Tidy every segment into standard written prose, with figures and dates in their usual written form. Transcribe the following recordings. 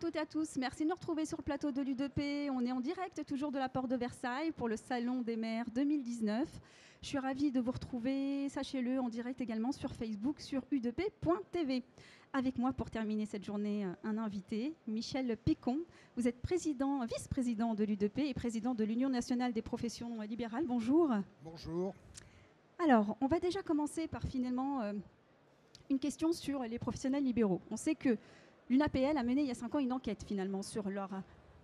toutes et à tous, merci de nous retrouver sur le plateau de l'U2P. On est en direct toujours de la Porte de Versailles pour le Salon des maires 2019. Je suis ravie de vous retrouver, sachez-le, en direct également sur Facebook, sur u2p.tv. Avec moi pour terminer cette journée, un invité, Michel Picon. Vous êtes vice-président de l'U2P et président de l'Union nationale des professions libérales. Bonjour. Bonjour. Alors, on va déjà commencer par finalement une question sur les professionnels libéraux. On sait que l'UNAPL a mené il y a 5 ans une enquête finalement sur leur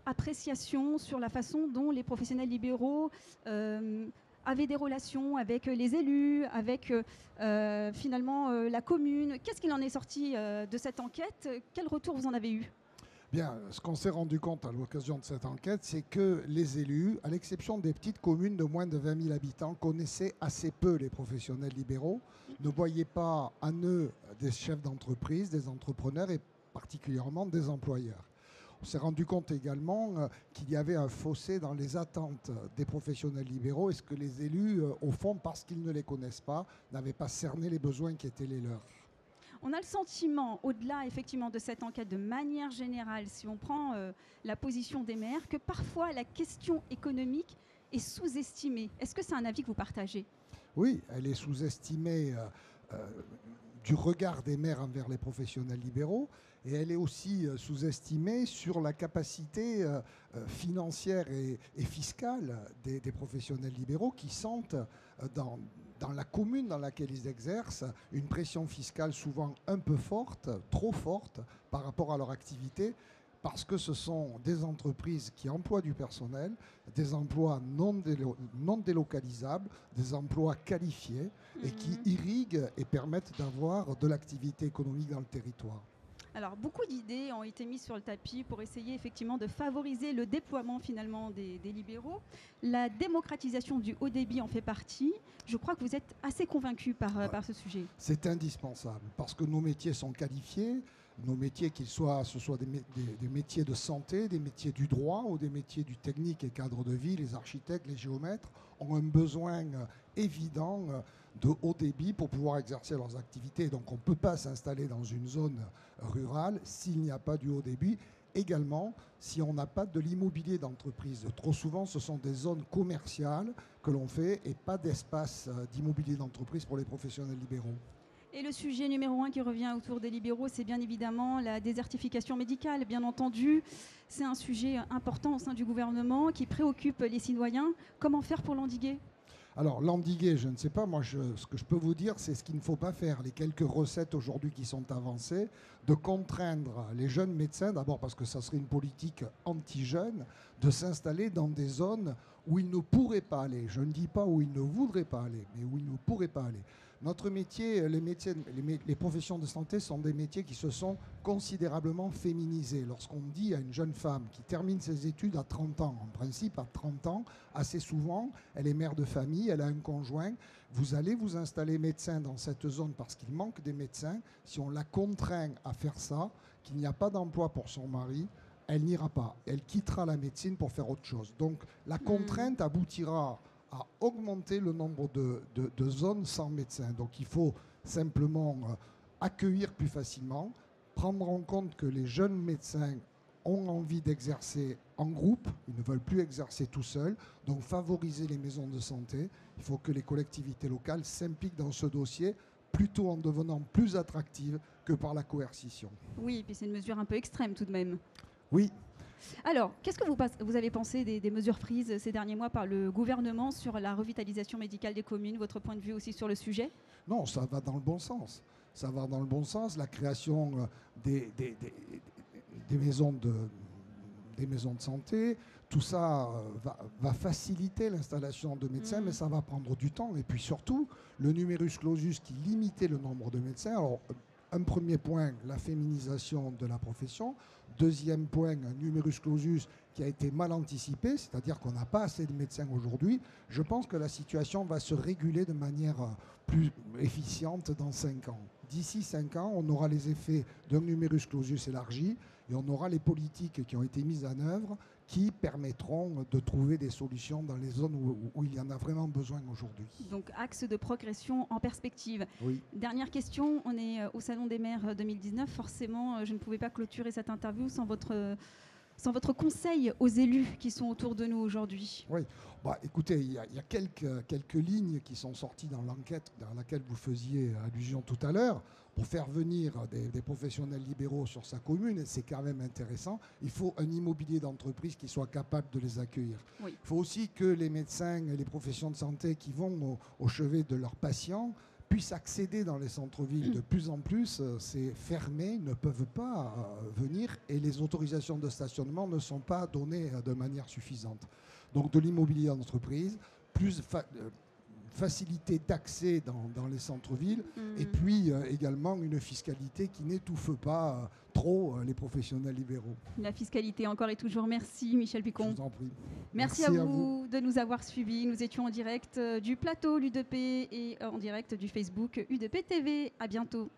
appréciation, sur la façon dont les professionnels libéraux avaient des relations avec les élus, avec finalement la commune. Qu'est-ce qu'il en est sorti de cette enquête? Quel retour vous en avez eu? Bien, ce qu'on s'est rendu compte à l'occasion de cette enquête, c'est que les élus, à l'exception des petites communes de moins de 20 000 habitants, connaissaient assez peu les professionnels libéraux, ne voyaient pas en eux des chefs d'entreprise, des entrepreneurs et particulièrement des employeurs. On s'est rendu compte également qu'il y avait un fossé dans les attentes des professionnels libéraux et ce que les élus, au fond, parce qu'ils ne les connaissent pas, n'avaient pas cerné les besoins qui étaient les leurs. On a le sentiment, au-delà effectivement de cette enquête de manière générale, si on prend la position des maires, que parfois la question économique est sous-estimée. Est-ce que c'est un avis que vous partagez? Oui, elle est sous-estimée du regard des maires envers les professionnels libéraux et elle est aussi sous-estimée sur la capacité financière et fiscale des professionnels libéraux qui sentent dans la commune dans laquelle ils exercent une pression fiscale souvent un peu forte, trop forte par rapport à leur activité, parce que ce sont des entreprises qui emploient du personnel, des emplois non délocalisables, des emplois qualifiés et qui irriguent et permettent d'avoir de l'activité économique dans le territoire. Alors, beaucoup d'idées ont été mises sur le tapis pour essayer effectivement de favoriser le déploiement finalement des libéraux. La démocratisation du haut débit en fait partie. Je crois que vous êtes assez convaincu par ce sujet. C'est indispensable parce que nos métiers sont qualifiés. Nos métiers, ce soit des métiers de santé, des métiers du droit ou des métiers du technique et cadre de vie, les architectes, les géomètres, ont un besoin évident de haut débit pour pouvoir exercer leurs activités. Donc on ne peut pas s'installer dans une zone rurale s'il n'y a pas du haut débit. Également, si on n'a pas de l'immobilier d'entreprise. Trop souvent, ce sont des zones commerciales que l'on fait et pas d'espace d'immobilier d'entreprise pour les professionnels libéraux. Et le sujet numéro 1 qui revient autour des libéraux, c'est bien évidemment la désertification médicale. Bien entendu, c'est un sujet important au sein du gouvernement qui préoccupe les citoyens. Comment faire pour l'endiguer ? Alors, l'endiguer, je ne sais pas. Moi, ce que je peux vous dire, c'est ce qu'il ne faut pas faire. Les quelques recettes aujourd'hui qui sont avancées, de contraindre les jeunes médecins, d'abord parce que ça serait une politique anti-jeune, de s'installer dans des zones où ils ne pourraient pas aller. Je ne dis pas où ils ne voudraient pas aller, mais où ils ne pourraient pas aller. Notre métier, les professions de santé sont des métiers qui se sont considérablement féminisés. Lorsqu'on dit à une jeune femme qui termine ses études à 30 ans, en principe à 30 ans, assez souvent, elle est mère de famille, elle a un conjoint, vous allez vous installer médecin dans cette zone parce qu'il manque des médecins. Si on la contraint à faire ça, qu'il n'y a pas d'emploi pour son mari, elle n'ira pas. Elle quittera la médecine pour faire autre chose. Donc la contrainte aboutira à augmenter le nombre de zones sans médecin. Donc il faut simplement accueillir plus facilement, prendre en compte que les jeunes médecins ont envie d'exercer en groupe, ils ne veulent plus exercer tout seuls, donc favoriser les maisons de santé. Il faut que les collectivités locales s'impliquent dans ce dossier, plutôt en devenant plus attractives que par la coercition. Oui, et puis c'est une mesure un peu extrême tout de même. Oui. Alors, qu'est-ce que vous avez pensé des mesures prises ces derniers mois par le gouvernement sur la revitalisation médicale des communes? Votre point de vue aussi sur le sujet? Non, ça va dans le bon sens. Ça va dans le bon sens. La création des maisons de santé, tout ça va faciliter l'installation de médecins, mais ça va prendre du temps. Et puis surtout, le numerus clausus qui limitait le nombre de médecins. Alors, un premier point, la féminisation de la profession. Deuxième point, un numerus clausus qui a été mal anticipé, c'est-à-dire qu'on n'a pas assez de médecins aujourd'hui. Je pense que la situation va se réguler de manière plus efficiente dans 5 ans. D'ici 5 ans, on aura les effets d'un numerus clausus élargi et on aura les politiques qui ont été mises en œuvre qui permettront de trouver des solutions dans les zones où il y en a vraiment besoin aujourd'hui. Donc, axe de progression en perspective. Oui. Dernière question, on est au Salon des maires 2019. Forcément, je ne pouvais pas clôturer cette interview sans votre conseil aux élus qui sont autour de nous aujourd'hui. Oui, écoutez, il y a quelques lignes qui sont sorties dans l'enquête dans laquelle vous faisiez allusion tout à l'heure. Pour faire venir des professionnels libéraux sur sa commune, et c'est quand même intéressant, il faut un immobilier d'entreprise qui soit capable de les accueillir. Oui. Il faut aussi que les médecins et les professions de santé qui vont au chevet de leurs patients puissent accéder dans les centres-villes. De plus en plus, c'est fermé, ne peuvent pas venir et les autorisations de stationnement ne sont pas données de manière suffisante. Donc de l'immobilier d'entreprise, plus facilité d'accès dans les centres-villes et puis également une fiscalité qui n'étouffe pas trop les professionnels libéraux. La fiscalité encore et toujours. Merci Michel Picon. Je vous en prie. Merci à vous de nous avoir suivis. Nous étions en direct du plateau l'U2P et en direct du Facebook U2P TV. À bientôt.